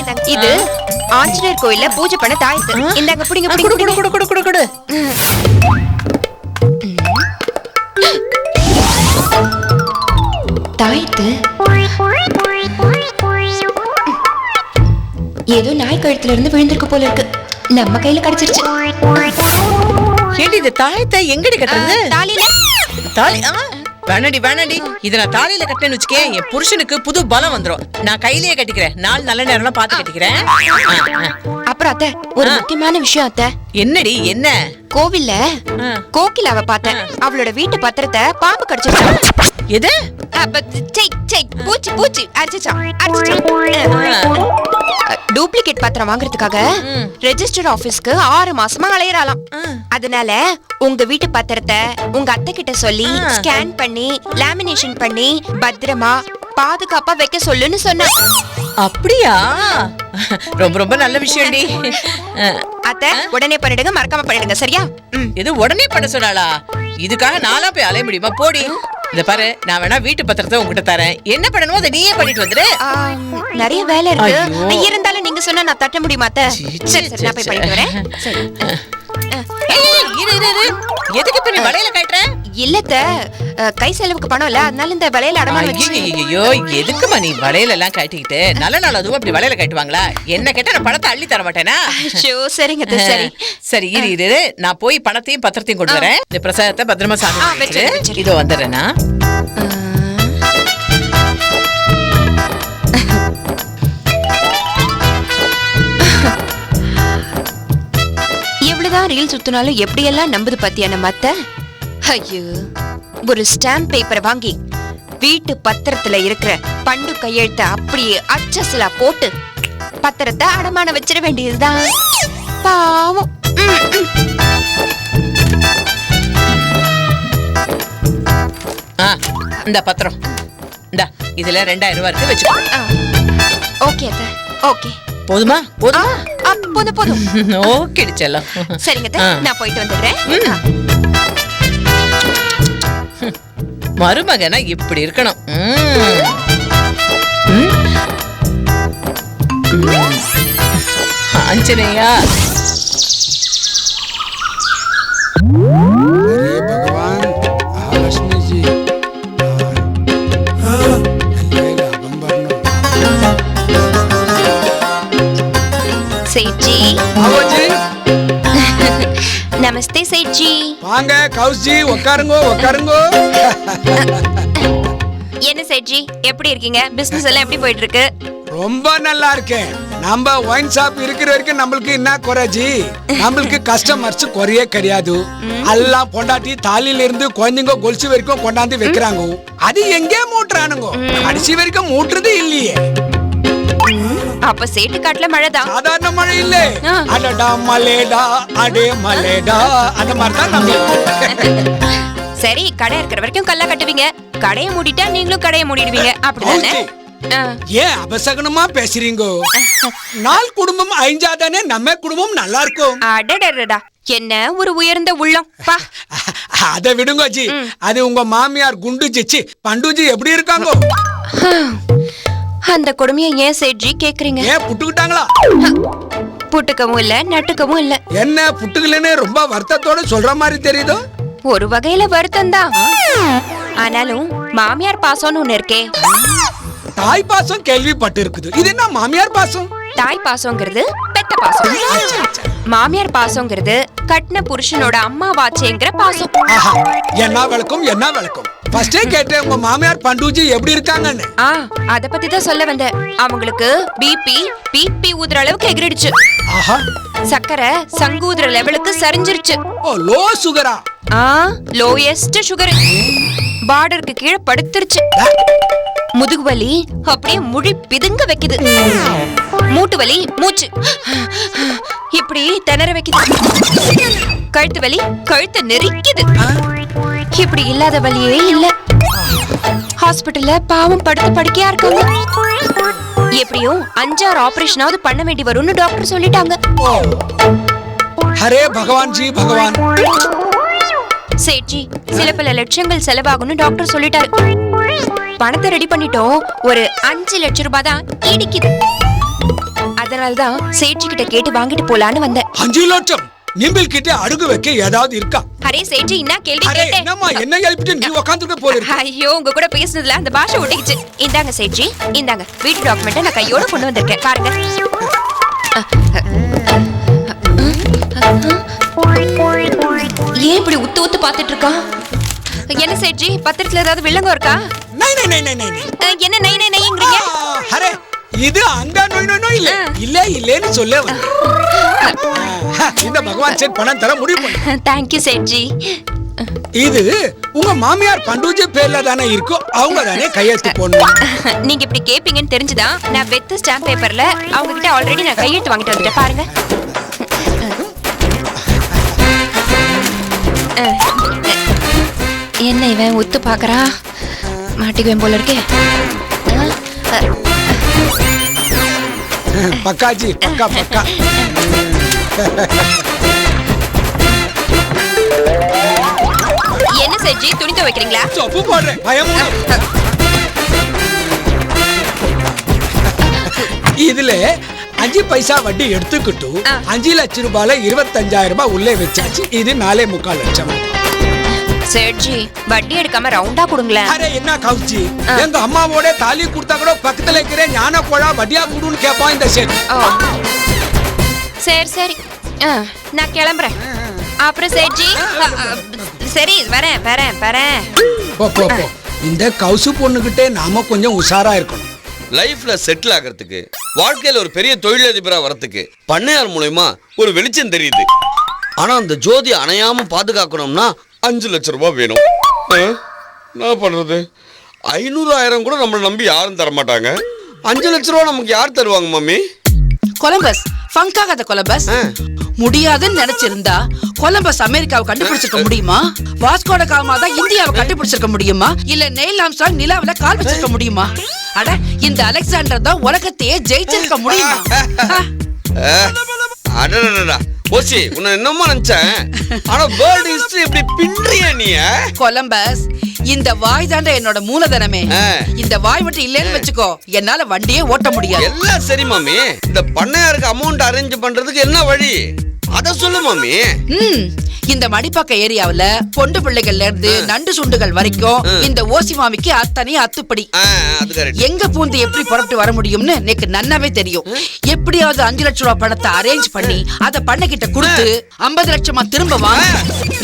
இந்தாங்க. இது ஆஞ்சநேயர் கோயில்ல பூஜை பண்ண தாயத்து. இந்தாங்க புடிங்க குடு குடு குடு குடு குடு குடு. தாயத்து ஏதோ நாய் கழுத்துல இருந்து விழுந்திருக்கு போல இருக்கு. நம்ம கையில கிடைச்சிருச்சு. ஏடி இந்த தாயத்தை எங்கடி கட்டுறது? தாலியில. தாலி? வேணாடி வேணாடி. இத நான் தாலியில கட்டேன்னு வச்சுக்கே என் புருஷனுக்கு புது பலம் வந்துரும். நான் கையிலேயே கட்டிக்கிறேன். நாள் நல்ல நேரம்லாம் பார்த்து கட்டிக்கிறேன். அப்புறம் அத்தை ஒரு முக்கியமான விஷயம் அத்தை. என்னடி என்ன? கோவில்ல கோகிலாவை பார்த்தேன். அவளோட வீட்டு பத்திரத்தை பாம்பு கடிச்சிருச்சான். எது? பூச்சி பூச்சி அடிச்சிச்சான். டூப்ளிகேட் பத்திரம் வாங்குறதுக்காக ரெஜிஸ்டர் ஆபீஸ்க்கு 6 மாசமா அலையறாளாம். அதனால உங்க வீட்டு பத்திரத்தை உங்க அத்தை கிட்ட சொல்லி ஸ்கேன் பண்ணி லேமினேஷன் பண்ணி பத்திரமா பாதுகாப்பா வைக்க சொல்லுன்னு சொன்னா. அப்படியா? ரொம்ப ரொம்ப நல்ல விஷயம்டி. அத்தை உடனே பண்ணிடுங்க, மறக்காம பண்ணிடுங்க. சரியா? இது உடனே பண்ண சொன்னாளா? இதுக்காக நாளா போய் அலைய முடியுமா? போடி. இத பாரு, நான் வேணா வீட்டு பத்திரத்தை உங்ககிட்ட தரேன். என்ன பண்ணணுமோ அதை நீயே பண்ணிட்டு வந்துரு. நிறைய வேலை இருக்கு. இருந்தாலும் நீங்க சொன்னா நான் தட்ட முடியுமா அத்தை? சரி சரி, நான் போய் பண்ணிட்டு வரேன். சரி. எதுக்கு இப்ப நீ வளையல கட்டுற? இல்லத்த, கை செலவுக்கு பணம் இல்ல, அதனால இந்த வளையல அடமான வச்சு. ஐயோ, எதுக்குமா நீ வளையல எல்லாம் கட்டிக்கிட்டு? நல்ல நாள் அதுவும் அப்படி வளையல கட்டுவாங்களா? என்ன கேட்டா நான் பணத்தை அள்ளி தர மாட்டேனா? சரிங்க. சரி சரி, இரு நான் போய் பணத்தையும் பத்திரத்தையும் கொண்டு வரேன். இந்த பிரசாதத்தை பத்திரமா சாப்பிட்டு இதோ வந்துடுறேனா. எவ்வளவுதான் ரீல் சுத்தினாலும் எப்படியெல்லாம் நம்புது பத்தியா நம்ம அத்தை? ஐயோ, ஒரு ஸ்டாம்ப் பேப்பரை வாங்கி வீட்டு பத்திரத்துல இருக்கிற பண்டு கையெழுத்த அப்படியே அச்சசலா போட்டு பத்திரத்தை அடமான வச்சிட வேண்டியதுதான். பாவம். இந்த பத்திரம் இந்த இதுல 2000 ரூபாய் இருக்கு, வச்சுக்கோ. ஓகே அத்தை, ஓகே. போதுமா? போதும் போதும். ஓகே செல்லம். சரிங்க அத்தை, நான் போயிட்டு வந்துடுறேன். மருமகனா இப்படி இருக்கணும். ஆஞ்சநேயா. நமஸ்தே சேட்ஜி. வாங்க கௌஸ்ஜி, உட்காருங்க. என்ன சேட்ஜி, எப்படி இருக்கீங்க? பிசினஸ் எல்லாம் எப்படி போயிட்டு இருக்கு? ரொம்ப நல்லா இருக்கேன். நம்ம ஒயின் ஷாப் இருக்கிற வரைக்கும் நம்மளுக்கு என்ன குறைஜி? நம்மளுக்கு கஸ்டமர்ஸ் குறையே கிடையாது. எல்லாம் பொண்டாட்டி தாலியில இருந்து குழந்தைங்க கொலுசு வரைக்கும் கொண்டாந்து வைக்கிறாங்க. அது எங்கே மூட்டுறானுங்க? கடைசி வரைக்கும் மூட்டுறது இல்லையே. அப்ப சேட்டு காட்டுல மழைதான். சாதாரண மழை இல்ல, அடடா மலேடா அடே மலேடா, அந்த மாதிரி தான் நம்ம. சரி, கடை இருக்கிற வரைக்கும் கல்லா கட்டுவீங்க, கடையை மூடிட்டா நீங்களும் கடையை மூடிடுவீங்க, அப்படிதானே? ஏன் அபசகனமா பேசுறீங்க? நாள் குடும்பம் அழிஞ்சாதானே நம்ம குடும்பம் நல்லா இருக்கும். அடடடா, என்ன ஒரு உயர்ந்த உள்ளம் பா. அத விடுங்க ஜி. அது உங்க மாமியார் குண்டு ஜிச்சி பண்டுஜி எப்படி இருக்காங்க? அந்த கொடுமையை ஏன் சேட்ஜி கேக்குறீங்க? ஏன் புட்டுக்கிட்டாங்களா? புட்டுக்கவும் இல்ல, நட்டுக்கவும் இல்ல. என்ன புட்டுக்கலன்னு ரொம்ப வருத்தத்தோட சொல்ற மாதிரி தெரியுதோ? ஒரு வகையில வருத்தம் தான். ஆனாலும் மாமியார் பாசம்னு ஒண்ணு இருக்கே. தாய் பாசம் கேள்விப்பட்டு இருக்குது. இது என்ன மாமியார் பாசம்? தாய் பாசம்ங்கிறது பெத்த பாசம். மாமியார் பாசம்ங்கிறது கட்டின புருஷனோட அம்மா வாச்சேங்கிற பாசம். என்ன விளக்கம்? ஃபர்ஸ்டே கேட்டேன் உங்க மாமியார் பண்டுஜி எப்படி இருக்காங்கன்னு. அத பத்தி தான் சொல்ல வந்தேன். அவங்களுக்கு பிபி ஊதுற அளவுக்கு எகிரிடுச்சு. சக்கரை சங்கூதுற லெவலுக்கு சரிஞ்சிருச்சு. ஓ, லோ சுகரா? Lowest sugar. பார்டருக்கு கீழே படுத்துருச்சு. முதுகு வலி அப்படியே முழி பிதுங்க வைக்குது. மூட்டு வலி மூச்சு இப்படி திணற வைக்குது. கழுத்து வலி கழுத்தை நெரிக்குது. இப்படி இல்லாத வலியே இல்ல. ஹாஸ்பிடல்ல பாவம் படுத்து படுக்கையா இருக்காங்க. எப்படியும் 5-6 ஆபரேஷனாவது பண்ண வேண்டி வரும்னு டாக்டர் சொல்லிட்டாங்க. ஹரே பகவான் ஜி பகவான். சேட்ஜி, சில பல லட்சங்கள் செலவாகும்னு டாக்டர் சொல்லிட்டாரு. பணத்தை ரெடி பண்ணிட்டோம். ஒரு 5 லட்சம் ரூபாய் தான் இடிக்குது. அதனாலதான் சேட்ஜி கிட்ட கேட்டு வாங்கிட்டு போலான்னு வந்தேன். 5 லட்சம் நிம்பிள் கிட்ட அடுகு வைக்க ஏதாவது இருக்கா? அரே சேட்ஜி என்ன கேள்வி அரே கேட்டேன்? என்னம்மா என்ன எழுப்பிட்டு நீ உட்காந்துட்டு போல இருக்கு. ஐயோ உங்க கூட பேசுனதுல அந்த பாஷை ஒட்டிக்கிச்சு. இந்தாங்க சேட்ஜி, இந்தாங்க வீட்டு டாக்குமெண்ட்டை நான் கையோட கொண்டு வந்திருக்கேன் பாருங்க. ஏன் இப்படி உத்து உத்து பாத்துட்டு இருக்கான்? என்ன சேட்ஜி, பத்திரத்துல ஏதாவது வில்லங்கம் இருக்கா? நை நை நை நை நை நை. என்ன நை நை நைங்கறீங்க? அரே இது அந்த நோய் நோய் நோய் இல்ல இல்ல இல்லன்னு சொல்ல வந்து. இந்த பகவான் செட் பணம் தர முடிவு பண்ணு. Thank you Sethji. இது உங்க மாமியார் பண்டூஜி பேர்ல தானே இருக்கும், அவங்க தானே கையெழுத்து போடணும். நீங்க இப்படி கேப்பீங்கன்னு தெரிஞ்சுதான் நான் வெத்த ஸ்டாம்ப் பேப்பர்ல அவங்க கிட்ட ஆல்ரெடி நான் கையெழுத்து வாங்கிட்டு வந்துட்டேன் பாருங்க. என்ன இவன் ஒத்து பாக்குறா? மாட்டிக்குவேன் போல இருக்கே. பக்காஜி பக்கா பக்கா. என்ன சேட்ஜி, துணி துவைக்கிறீங்களா? சொப்பு போடுறேன் பயம். இதுல 5 பைசா வட்டி எடுத்துக்கிட்டு 5 லட்சம் ரூபாயில 25,000 ரூபாய் உள்ளே வச்சாச்சு. இது 4.25 லட்சம். சேட்ஜி வட்டி எடுக்காம ரவுண்டா கொடுங்களேன். அரே என்ன கவுச்சி, எங்க அம்மாவோட தாலி கொடுத்தா கூட பக்கத்துல இருக்கிற ஞான கோழா வட்டியா குடுன்னு கேட்பான் இந்த சேட். சரி சரி, நான் கிளம்புறேன். அப்புறம் சேட்ஜி, சரி வரேன் வரேன் வரேன். போ போ போ. இந்த கவுசு பொண்ணுகிட்டே நாம கொஞ்சம் உஷாரா இருக்கணும். லைஃப்ல செட்டில் ஆகிறதுக்கு, வாழ்க்கையில ஒரு பெரிய தொழிலதிபரா வரதுக்கு பண்ணையார் மூலமா ஒரு வெளிச்சம் தெரியுது. ஆனா அந்த ஜோதி அணையாம பாதுகாக்கணும்னா 5 லட்சம் ரூபாய் வேணும். என்ன பண்றது? 500,000 கூட நம்மளை நம்பி யாரும் தர மாட்டாங்க. 5 லட்சம் ரூபாய் நமக்கு யார் தருவாங்க மம்மி? Columbus ஃபங்காகாத Columbus. முடியாதுன்னு நினைச்சிருந்தா கொலம்பஸ் அமெரிக்காவை கண்டுபிடிச்சிருக்க முடியுமா? வாஸ்கோட காமா தான் இந்தியாவை கண்டுபிடிச்சிருக்க முடியுமா? இல்ல நெயில் ஆம்ஸ்ட்ராங் நிலாவுல கால் வச்சிருக்க முடியுமா? அட இந்த அலெக்சாண்டர் தான் உலகத்தையே ஜெயிச்சிருக்க முடியுமா? அடடடடா ஓசி, உன்னை என்னமா நினைச்சேன். ஆனா வேர்ல்ட் ஹிஸ்டரி எப்படி பின்றிய நீ? கொலம்பஸ், இந்த வாய் தாண்ட என்னோட மூலதனமே. இந்த வாய் மட்டும் இல்லைன்னு வச்சுக்கோ, என்னால வண்டியே ஓட்ட முடியாது. எல்லாம் சரி மாமி, இந்த பண்ணையாருக்கு அமௌண்ட் அரேஞ்ச் பண்றதுக்கு என்ன வழி அத சொல்லு மாமி. இந்த மடிப்பாக்க ஏரியாவுல பொண்டு பிள்ளைகள்ல இருந்து நண்டு சுண்டுகள் வரைக்கும் இந்த ஓசி மாமிக்கு அத்தனை அத்துப்படி. எங்க பூந்து எப்படி புறப்பட்டு வர முடியும்னு எனக்கு நன்னாவே தெரியும். எப்படியாவது 5 லட்சம் ரூபாய் பணத்தை அரேஞ்ச் பண்ணி அத பண்ண கிட்ட கொடுத்து 50 லட்சமா திரும்ப வாங்க.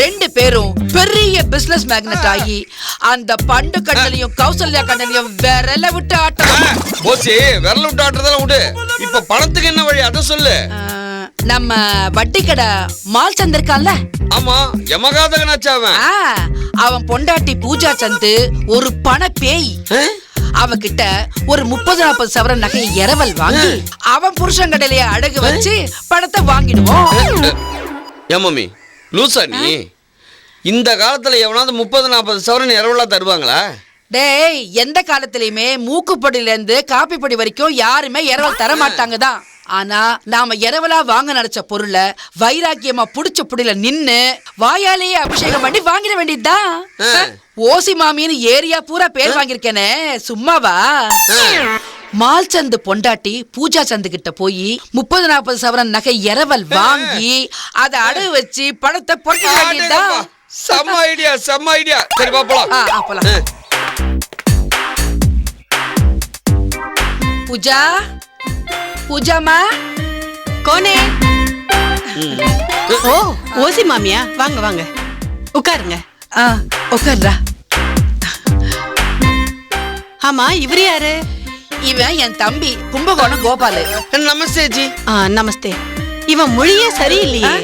2 பேரும் பெரிய பிசினஸ் மேக்னெட் ஆகி அந்த பண்டு கண்ணலையும் கௌசல்யா கண்ணலையும் விரல விட்டு ஆட்டலாம். ஓசி விரல விட்டு ஆட்டுறதெல்லாம் விடு, இப்ப பணத்துக்கு என்ன வழி அத சொல்லு. நம்ம வட்டி கடை மால் சந்த் இருக்கான்ல, ஆமா யமகாதகனாச்சாவன், அவன் பொண்டாட்டி பூஜா சந்து ஒரு பண பேய். அவகிட்ட ஒரு 30-40 சவரன் நகையை இரவல் வாங்கி அவன் புருஷன் கடையிலேயே அடகு வச்சு பணத்தை வாங்கிடுவோம். ஏமாமி லூசா நீ? இந்த காலத்துல எவனாவது 30-40 சவரன் இரவலா தருவாங்களா? டேய், எந்த காலத்திலயுமே மூக்குப்பொடியில இருந்து காப்பி பொடி வரைக்கும் யாருமே இரவல் தர மாட்டாங்க தான். ஆனா நாம இரவலா வாங்க நினைச்ச பொருளை வைராக்கியமா புடிச்ச புடியில நின்னு வாயாலேயே அபிஷேகம் பண்ணி வாங்கிட வேண்டியதுதான். ஓசி மாமின்னு ஏரியா பூரா பேர் வாங்கியிருக்கேனே, சும்மாவா? மால் சந்து பொண்டாட்டி பூஜா சந்து கிட்ட போய் 30-40 சவரன் நகை இரவல் வாங்கி அதை அடகு வச்சு பணத்தை பொறுக்க வேண்டியதுதான். செம்ம ஐடியா, செம்ம ஐடியா. சரி பாப்பலாம். போலாம். பூஜா, பூஜாமா. கோனே? ஓ, ஓசி மாமியா? வாங்க வாங்க உட்காருங்க. உட்கார்றா. ஆமா, இவரு யாரு? இவன் என் தம்பி கும்பகோணம் கோபாலு. நமஸ்தே ஜி. நமஸ்தே. இவன் மொழியே சரியில்லையே.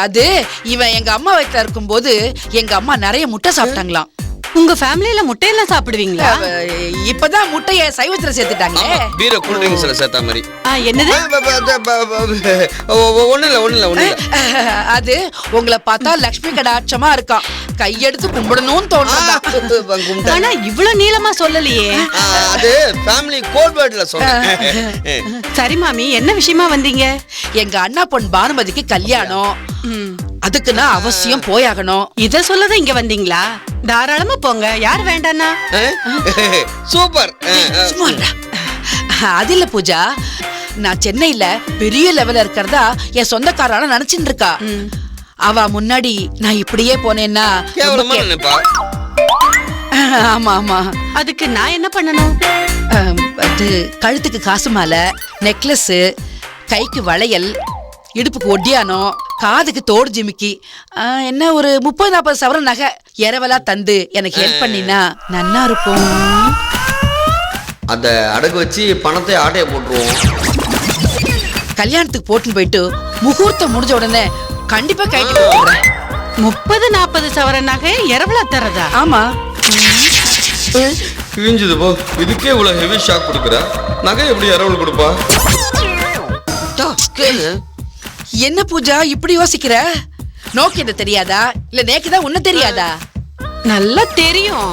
அது இவன் எங்க அம்மா வயித்துல இருக்கும்போது எங்க அம்மா நிறைய முட்டை சாப்பிட்டாங்களாம். உங்க ஃபேமிலில முட்டையெல்லாம் சாப்பிடுவீங்களா? இப்பதான் முட்டைய சைவத்துல சேர்த்துட்டாங்க. பீர கூல் ட்ரிங்க்ஸ்ல சேர்த்த மாதிரி. என்னது? ஒண்ணு இல்ல. அது உங்களை பார்த்தா லட்சுமி கடாட்சமா இருக்கான், கையெடுத்து கும்பிடணும்னு தோணுது. ஆனா இவ்வளவு நீளமா சொல்லலையே. அது ஃபேமிலி கோட் வேர்ட்ல சொன்னேன். சரி மாமி, என்ன விஷயமா வந்தீங்க? எங்க அண்ணா பொண்ணு பானுமதிக்கு கல்யாணம், அதுக்கு நான் அவசியம் போயாகணும். இத சொல்லதான் இங்க வந்தீங்களா? தாராளமா போங்க, யார் வேண்டானா? சூப்பர். அது இல்ல பூஜா, நான் சென்னையில பெரிய லெவல்ல இருக்கிறதா என் சொந்தக்காரால நினைச்சிட்டு இருக்கா. அவ முன்னாடி நான் இப்படியே போனேன்னா கேவலமா நினைப்பா. ஆமா ஆமா. அதுக்கு நான் என்ன பண்ணணும்? அது கழுத்துக்கு காசு மாலை, நெக்லஸ், கைக்கு வளையல், இடுப்புக்கு ஒட்டியானம், காதுக்கு தோடு ஜிமிக்கி, என்ன ஒரு 30-40 சவரன் நகை இரவலா தந்து எனக்கு ஹெல்ப் பண்ணினா நன்னா இருக்கும். அத அடகு வச்சு பணத்தை ஆட்டைய போட்டுருவோம். கல்யாணத்துக்கு போட்டுன்னு போயிட்டு முகூர்த்தம் முடிஞ்ச உடனே கண்டிப்பா கைட்டு போடுறேன். 30-40 சவரன் நகை இரவலா தரதா? ஆமா. கிழிஞ்சது போ. இதுக்கே இவ்வளவு ஹெவி ஷாக் கொடுக்குற, நகை எப்படி இரவல் கொடுப்பா? என்ன பூஜா இப்படி யோசிக்கிற? நோக்கு என்ன தெரியாதா இல்ல நேக்குதான் உன்ன தெரியாதா? நல்லா தெரியும்.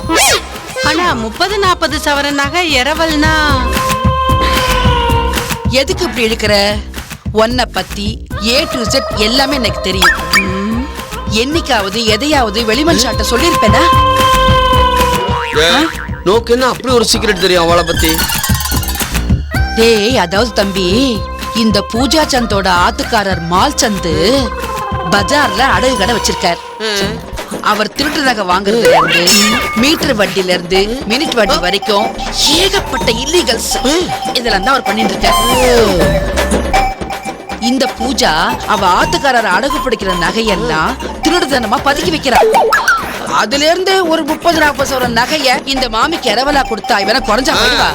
ஆனா 30-40 சவரன் நகை இரவல்னா எதுக்கு இப்படி இழுக்கிற? உன்னை பத்தி A to Z எல்லாமே எனக்கு தெரியும். என்னைக்காவது எதையாவது வெளிமனுஷாட்ட சொல்லிருப்பேனா? நோக்கு என்ன அப்படி ஒரு சீக்ரெட் தெரியும் அவளை பத்தி? டேய், அதாவது தம்பி, இந்த பூஜா சந்தோட ஆத்துக்காரர் மால் சந்து பஜார்ல அடகு கடை வச்சிருக்கார். அவர் திருட்டு நகை வாங்குறதுல இருந்து மீட்டர் வட்டில இருந்து மினிட் வட்டி வரைக்கும் ஏகப்பட்ட இல்லீகல்ஸ் இதெல்லாம் தான் அவர் பண்ணிட்டு இருக்கார். இந்த பூஜா அவ ஆத்துக்காரர் அடகு பிடிக்கிற நகையெல்லாம் திருடுதனமா பதுக்கி வைக்கிறார். அதுல இருந்து ஒரு 30-40 சவரன் நகைய இந்த மாமிக்கு இரவலா கொடுத்தா இவன குறைஞ்சா போயிடுவா.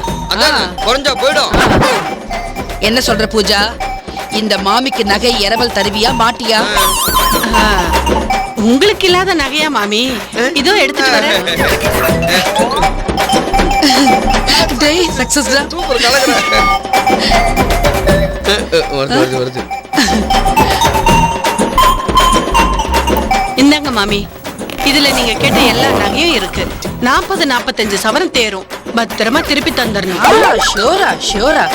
குறைஞ்சா போயிடும். என்ன சொல்ற பூஜா? இந்த மாமிக்கு நகை இரவல் தருவியா மாட்டியா? உங்களுக்கு இல்லாத நகையா மாமி? இதோ எடுத்துட்டு வரேன். டேய் சக்சஸ் டா. சூப்பர் கலக்குற. வருது. இந்தாங்க மாமி, இதுல நீங்க கேட்ட எல்லா நகையும் இருக்கு. 40-45 சவரன் தேரும். பத்திரமா திருப்பி தந்துடணும். ஷோரா ஷோரா.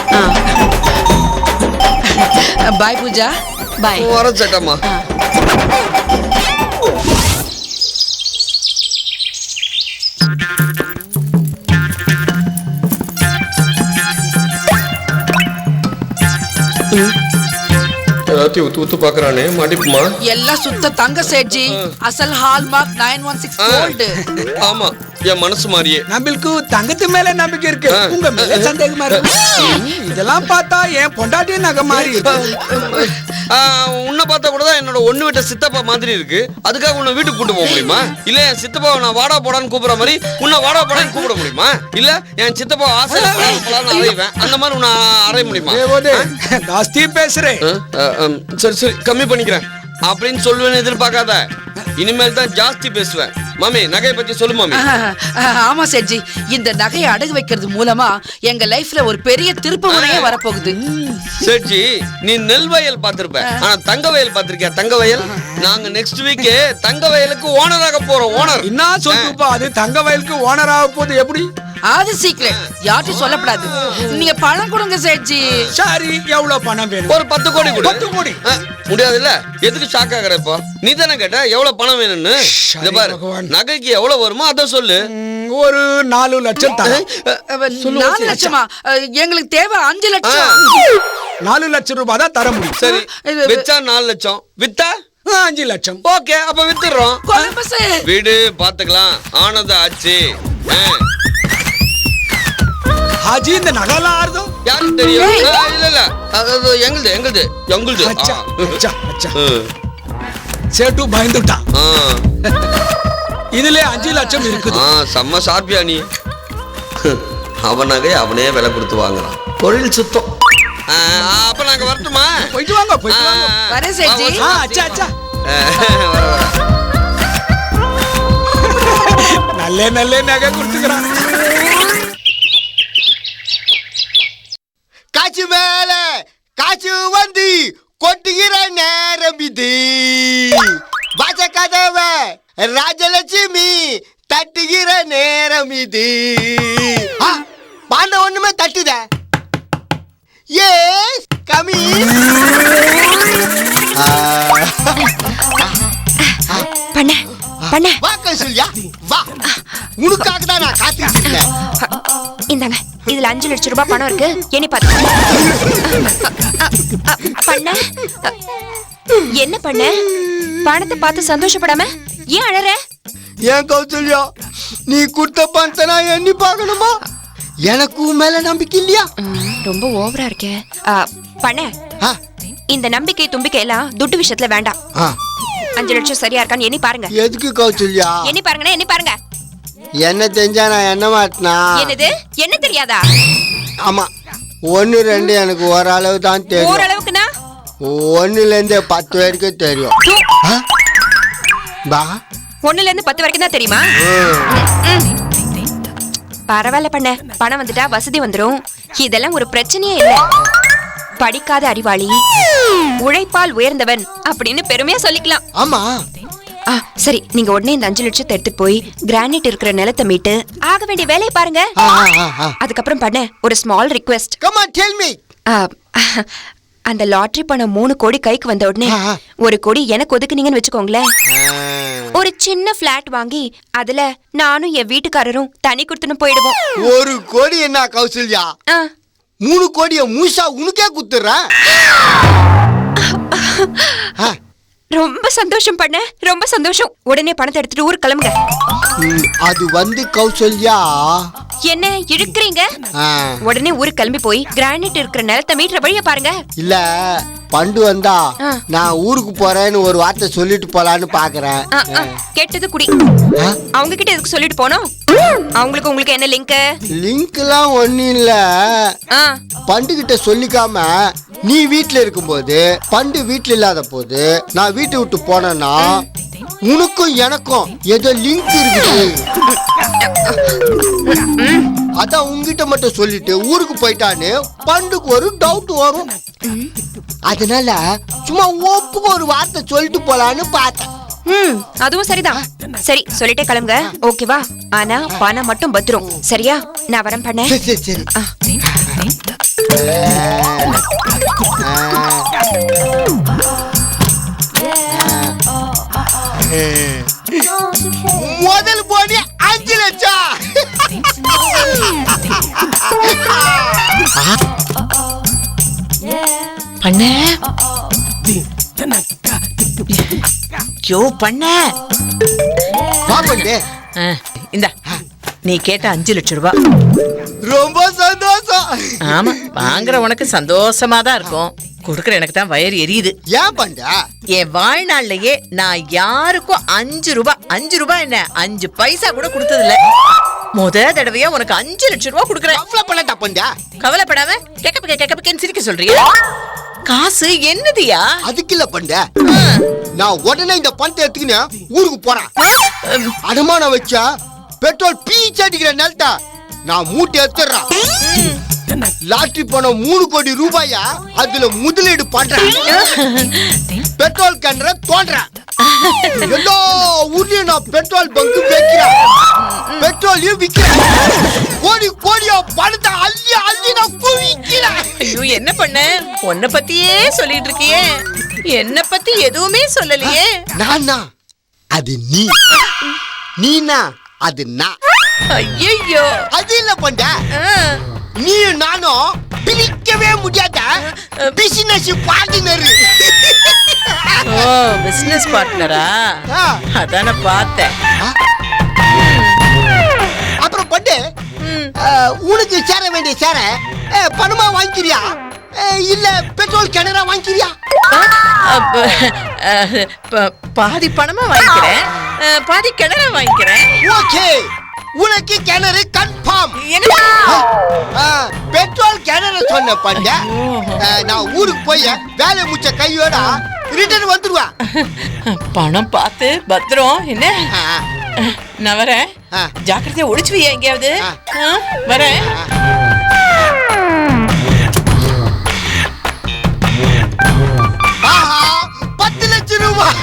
பாய் பூஜா. பாய். வர சட்டம்மா. எல்லாத்தையும் ஊத்து பாக்குறானே, மாட்டிப்புமா? எல்லாம் சுத்த தங்க சேட்ஜி. அசல் ஹால்மார்க் 916 கோல்ட். ஆமா, என் மனசு மாதிரியே. நம்மளுக்கு தங்கத்து மேல நம்பிக்கை இருக்கு, உங்க மேல சந்தேகமா இருக்கு. இதெல்லாம் பார்த்தா என் பொண்டாட்டி நகை மாதிரி இருக்கு. உன்னை பார்த்தா கூட தான் என்னோட ஒண்ணு விட்ட சித்தப்பா மாதிரி இருக்கு. அதுக்காக உன்னை வீட்டுக்கு கூட்டு போக முடியுமா? இல்ல என் சித்தப்பாவை நான் வாடா போடான்னு கூப்பிடுற மாதிரி உன்னை வாடா போடான்னு கூப்பிட முடியுமா? இல்ல என் சித்தப்பா ஆசை அறைவேன் அந்த மாதிரி உன்னை அறைய முடியுமா? ஜாஸ்தி பேசுறேன். சரி சரி, கம்மி பண்ணிக்கிறேன் அப்படின்னு சொல்லுவேன்னு எதிர்பார்க்காத. இனிமேல் தான் ஜாஸ்தி பேசுவேன். மாமி, நகையை பத்தி சொல்லு மாமி. ஆமா சேட்ஜி, இந்த நகையை அடகு வைக்கிறது மூலமா எங்க லைஃப்ல ஒரு பெரிய திருப்பு முனையே வரப்போகுது. சேட்ஜி, நீ நெல் வயல் பாத்திருப்ப, ஆனா தங்க வயல் பாத்திருக்கியா? தங்க வயல் நாங்க நெக்ஸ்ட் வீக் தங்க வயலுக்கு ஓனராக போறோம். ஓனர் என்ன சொல்லுப்பா? அது தங்க வயலுக்கு ஓனர் ஆக போகுது. எப்படி? அது சீக்ரெட், யார்ட்டும் சொல்லப்படாது. நீங்க பணம் கொடுங்க சேட்ஜி. சரி, எவ்வளவு பணம் வேணும்? ஒரு 10 கோடி கொடு. 10 கோடி முடியாது இல்ல? எதுக்கு ஷாக் ஆகுற? இப்போ நீ தானே கேட்ட எவ்வளவு பணம் வேணும்னு. இந்த பாரு, நகைக்கு எவ்வளவு வருமோ அத சொல்லு. ஒரு 4 லட்சம் தரேன். 4 லட்சமா? எங்களுக்கு தேவை 5 லட்சம். 4 லட்சம் ரூபாய் தான் தர முடியும். சரி, வித்தா 4 லட்சம், வித்தா 5 லட்சம். ஓகே, அப்ப வித்துறோம். கொலம்பஸ். வீடு பாத்துக்கலாம், ஆனது ஆச்சு. ஹாஜி, இந்த நகைலாம் ஆறுதோ? யாருக்கு தெரியும்? இல்ல இல்ல, அது எங்களுது. அச்சா அச்சா அச்சா. சேட்டு பயந்துட்டான். இதுல 5 லட்சம் இருக்குது. செம்ம சார்பியா நீ. அவன் நகை அவனே விலை கொடுத்து வாங்குறான். தொழில் சுத்தம். அப்ப நாங்க வரட்டுமா? போயிட்டு வாங்க, போயிட்டு வாங்க. வரேன் சேட்ஜி. அச்சா அச்சா. நல்ல நகை கொடுத்துக்கிறான். காச்சு மேல காச்சு வந்து கொட்டுகிற நேரம் இது. வாச கதவை ராஜலட்சுமி தட்டுகிற நேரம் இது. பாண்ட ஒண்ணுமே தட்டுத. எஸ் கமி. பண்ண வா கௌசல்யா, வா. உனக்காக தான் நான் காத்துக்கிட்டு இருந்தேன். இந்தாங்க, இதுல 5 லட்சம் ரூபாய் பணம் இருக்கு. எண்ணி பாத்து. பண்ண என்ன பண்ண? பணத்தை பார்த்து சந்தோஷப்படாம ஏன் அழற? ஏன் கௌசல்யா, நீ கொடுத்த பணத்தை நான் எண்ணி பார்க்கணுமா? எனக்கு உன் மேல நம்பிக்கை இல்லையா? ரொம்ப ஓவரா இருக்கே. பண்ண ஆ, இந்த நம்பிக்கை தும்பிக்கை எல்லாம் துட்டு விஷயத்துல வேண்டாம். ஆ. 5 லட்சம் சரியா இருக்கான்னு எண்ணி பாருங்க. எதுக்கு கௌசல்யா? எண்ணி பாருங்கண்ணே, எண்ணி பாருங்க. என்ன தெரிஞ்சா நான் என்ன மாட்டினா? என்னது? என்ன தெரியாதா? ஆமா, 1 2 எனக்கு ஓரளவு தான் தெரியும். ஓரளவுக்குனா 1ல இருந்து 10 வரைக்கும் தெரியும். ஆ? பா 1ல இருந்து 10 வரைக்கும் தான் தெரியுமா? பரவாயில்ல பண்ண, பணம் வந்துட்டா வசதி வந்துரும். இதெல்லாம் ஒரு பிரச்சனையே இல்ல. படிக்காத அறிவாளி, உழைப்பால் உயர்ந்தவன் அப்படின்னு பெருமையா சொல்லிக்கலாம். ஆமா. சரி, நீங்க உடனே இந்த 5 லட்சத்தை எடுத்துட்டு போய் கிரானைட் இருக்கிற நிலத்தை மீட்டு ஆக வேண்டிய வேலையை பாருங்க. அதுக்கப்புறம் பண்ண ஒரு small request. Come on, tell me. அந்த லாட்டரி பணம் 3 கோடி கைக்கு வந்த உடனே 1 கோடி எனக்கு ஒதுக்குனீங்கன்னு வச்சுக்கோங்களேன். ஒரு சின்ன பிளாட் வாங்கி அதுல நானும் என் வீட்டுக்காரரும் தனி கொடுத்துன்னு போயிடுவோம். 1 கோடி என்ன கௌசல்யா? 3 கோடிய மூசா உனக்கே குத்துறேன். ரொம்ப சந்தோஷம் பண்ண, ரொம்ப சந்தோஷம். உடனே பணத்தை எடுத்துட்டு ஊருக்கு கிளம்புங்க. அது வந்து கௌசல்யா, என்ன இழுக்கிறீங்க? உடனே ஊருக்கு கிளம்பி போய் கிரானைட் இருக்கிற நிலத்தை மீட்டுற வழிய பாருங்க. இல்ல பண்டு வந்தா நான் ஊருக்கு போறேன்னு ஒரு வார்த்தை சொல்லிட்டு போலான்னு பாக்குறேன். கெட்டது குடி. அவங்க கிட்ட எதுக்கு சொல்லிட்டு போனோம்? அவங்களுக்கு உங்களுக்கு என்ன லிங்க்? லிங்க்லாம் ஒண்ணும் இல்ல. பண்டு கிட்ட சொல்லிக்காம நீ வீட்டுல இருக்கும்போது, பண்டு வீட்டுல இல்லாத போது நான் வீட்டை விட்டு போனேன்னா உனக்கும் எனக்கும் ஏதோ லிங்க் இருக்குது. அதான் உங்ககிட்ட மட்டும் சொல்லிட்டு ஊருக்கு போயிட்டான்னு பண்டுக்கு ஒரு டவுட் வரும். அதனால சும்மா ஒப்புக்கு ஒரு வார்த்தை சொல்லிட்டு போலான்னு பார்த்தேன். அதுவும் சரிதான். சரி, சொல்லிட்டே கிளம்புங்க. ஓகேவா? ஆனா பணம் மட்டும் பத்திரம். சரியா? நான் வரேன் பண்ண. சரி சரி. முதல் போனி 5 லட்சம். பண்ண யோ பண்ண பாப்பண்டே, இந்த நீ கேட்ட 5 லட்சம் ரூபாய். ரொம்ப சந்தோஷம். ஆமா, வாங்குற உனக்கு சந்தோஷமா தான் இருக்கும். கொடுக்குற எனக்கு தான் வயிறு எரியுது. ஏன் பண்டா? என் வாழ்நாள்லயே நான் யாருக்கும் 5 ரூபாய் என்ன 5 பைசா கூட கொடுத்தது இல்ல. முத தடவையா உனக்கு 5 லட்சம் ரூபாய் கொடுக்குறேன். கவலைப்படாத பண்டா. கவலைப்படாம கெக்கப்புக்கேன்னு சிரிக்க சொல்றியா? காசு என்னதியா? அதுக்கு இல்ல பண்டா, நான் உடனே இந்த பணத்தை எடுத்துக்கின்னு ஊருக்கு போறேன். அடமானம் வச்சா பெட்ரோல் பீச் அடிக்கிற நிலத்தை நான் மூட்டை எடுத்துறேன். லாட்டரி பணம் 3 கோடி ரூபாயா அதுல முதலீடு பண்றேன். பெட்ரோல் கிணற தோன்றேன். எல்லா ஊர்லயும் நான் பெட்ரோல் பங்க் வைக்கிறேன், பெட்ரோலையும் விக்கிறேன். கோடி கோடியா பணத்தை அள்ளி அள்ளி நான் குவிக்கிறேன். ஐயோ, என்ன பண்ண? உன்னை பத்தியே சொல்லிட்டு இருக்கியே, என்ன பத்தி எதுவுமே சொல்லலையே. நானா? அது நீ, நீனா அது நான். ஐயோ, அது இல்ல பண்ட, நீ நானும் பிரிக்கவே முடியாத பிசினஸ் பார்ட்னர். ஓ, பிசினஸ் பார்ட்னரா? அதான பார்த்தேன். அப்புறம் பண்டு, உனக்கு சேர வேண்டிய சேர பணமா வாங்கிக்கிறியா இல்ல பெட்ரோல் கிணறா வாங்கிக்கிறியா? பாதி பணமா வாங்கிக்கிறேன், பாதி கிணறா வாங்கிக்கிறேன். ஓகே, உனக்கு கிணறு கன்ஃபார்ம். பெட்ரோல் கிணறு சொன்ன பண்ட. நான் ஊருக்கு போய் வேலை முடிச்ச கையோட ரிட்டர்ன் வந்துருவேன். பணம் பார்த்து பத்திரம். என்ன, நான் வரேன். ஜாக்கிரதையா ஒளிச்சு வையா எங்கேயாவது. வரேன். ஆஹா, 10 லட்சம் ரூபாய்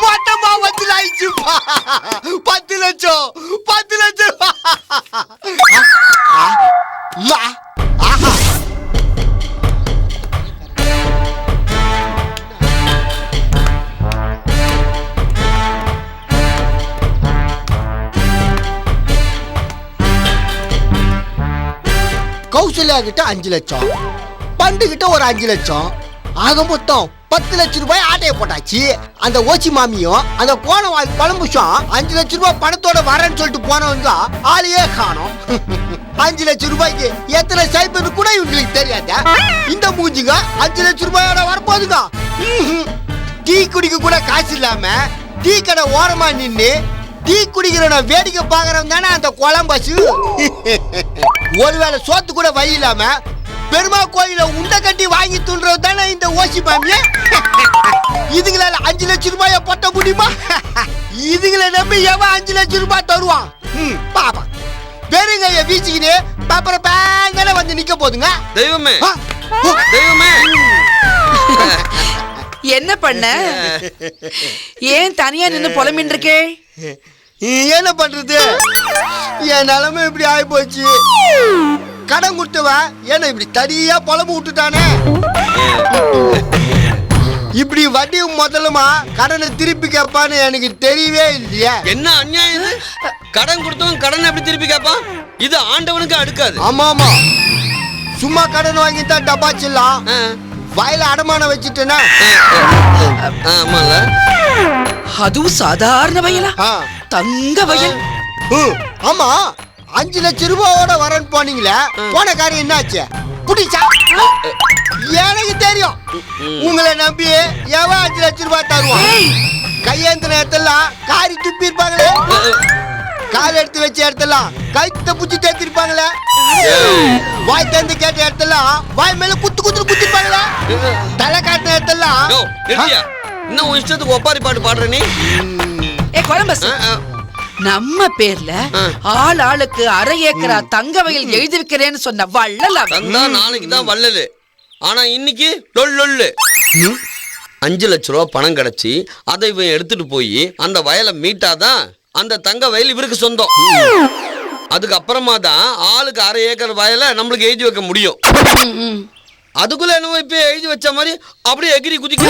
மொத்தமா வசூலாயிடுச்சுப்பா. 10 லட்சம் 10 லட்சம். ஆஹா, கௌசல்யா கிட்ட 5 லட்சம், பண்டு கிட்ட ஒரு 5 லட்சம், ஆக மொத்தம் 10 லட்சம் ரூபாய் ஆட்டையை போட்டாச்சு. அந்த ஓச்சி மாமியும் அந்த கோணவாய் பழம்புஷம் 5 லட்சம் ரூபாய் பணத்தோட வரேன்னு சொல்லிட்டு போனவங்க ஆளையே காணோம். 5 லட்சம் ரூபாய்க்கு எத்தனை சைபர்னு கூட இவங்களுக்கு தெரியாத இந்த மூஞ்சிங்க 5 லட்சம் ரூபாயோட வரப்போதுங்க. டீ குடிக்க கூட காசு இல்லாம டீ கடை ஓரமா நின்னு டீ குடிக்கிறவன வேடிக்கை பாக்குறவன் தானே அந்த குழம்பசு. ஒருவேளை சோத்து கூட வழி இல்லாம பெருமா கோயில உண்டை கட்டி வாங்கி தூண்டுறது தானே இந்த ஓசி மாமிய. இதுங்களால 5 லட்சம் ரூபாய போட்ட முடியுமா? இதுங்களை நம்பி எவன் 5 லட்சம் ரூபாய் தருவான்? பாப்பா பெருங்கைய வீசிக்கிட்டு பாப்பற பேங்கன வந்து நிக்க போதுங்க. தெய்வமே தெய்வமே, என்ன பண்ண? ஏன் தனியா நின்னு புலம்பின்னு இருக்கே? என்ன பண்றது, என் நிலைமை இப்படி ஆகி போச்சு. கடன் கொடுத்தவன் என்ன இப்படி தனியா புலம்பு விட்டுட்டானே. இப்படி வட்டியும் முதலுமா கடனை திருப்பி கேட்பான்னு எனக்கு தெரியவே இல்லையா. என்ன அநியாயம் இது? கடன் கொடுத்தவன் கடன் எப்படி திருப்பி கேட்பான்? இது ஆண்டவனுக்கு அடுக்காது. ஆமா ஆமா, சும்மா கடன் வாங்கித்தான் டப்பாச்சிடலாம், வயல அடமானம் வச்சுட்டேன்னா. ஆமால, அதுவும் சாதாரண வயலா? தங்க வயல். ஆமா, 5 லட்சம் ரூபாயோட வரேன்னு போனீங்களே, போன காரியம் என்னாச்சு? புடிச்சா? எனக்கு தெரியும், உங்களை நம்பி எவன் 5 லட்சம் ரூபாய் தருவான்? கையேந்தின இடத்தெல்லாம் காரி துப்பி இருப்பாங்களே, கால் எடுத்து வச்ச இடத்தெல்லாம் கைத்த புச்சி தேத்திருப்பாங்களே, வாய் தந்து கேட்ட இடத்தெல்லாம் வாய் மேல குத்து குத்து குத்திருப்பாங்களே, தலை காட்டின இடத்தெல்லாம். இன்னும் உன் இஷ்டத்துக்கு ஒப்பாரி பாட்டு பாடுற நீ. ஏ கொலம்பஸ், நம்ம பேர்ல ஆள் ஆளுக்கு 1/2 ஏக்கரா தங்க வயல் எழுதி வைக்கிறேன்னு சொன்ன வள்ளல் தந்தா நாளைக்கு தான் வள்ளலு, ஆனா இன்னைக்கு லொல்லு. 5 லட்சம் ரூபா பணம் கிடைச்சி அதை இவன் எடுத்துட்டு போய் அந்த வயலை மீட்டாதான் அந்த தங்க வயல் இவருக்கு சொந்தம். அதுக்கப்புறமா தான் ஆளுக்கு 1/2 ஏக்கர் வயலை நம்மளுக்கு எழுதி வைக்க முடியும். அதுக்குள்ள என்னவோ இப்ப எழுதி வச்ச மாதிரி அப்படியே எகிரி குதிக்க.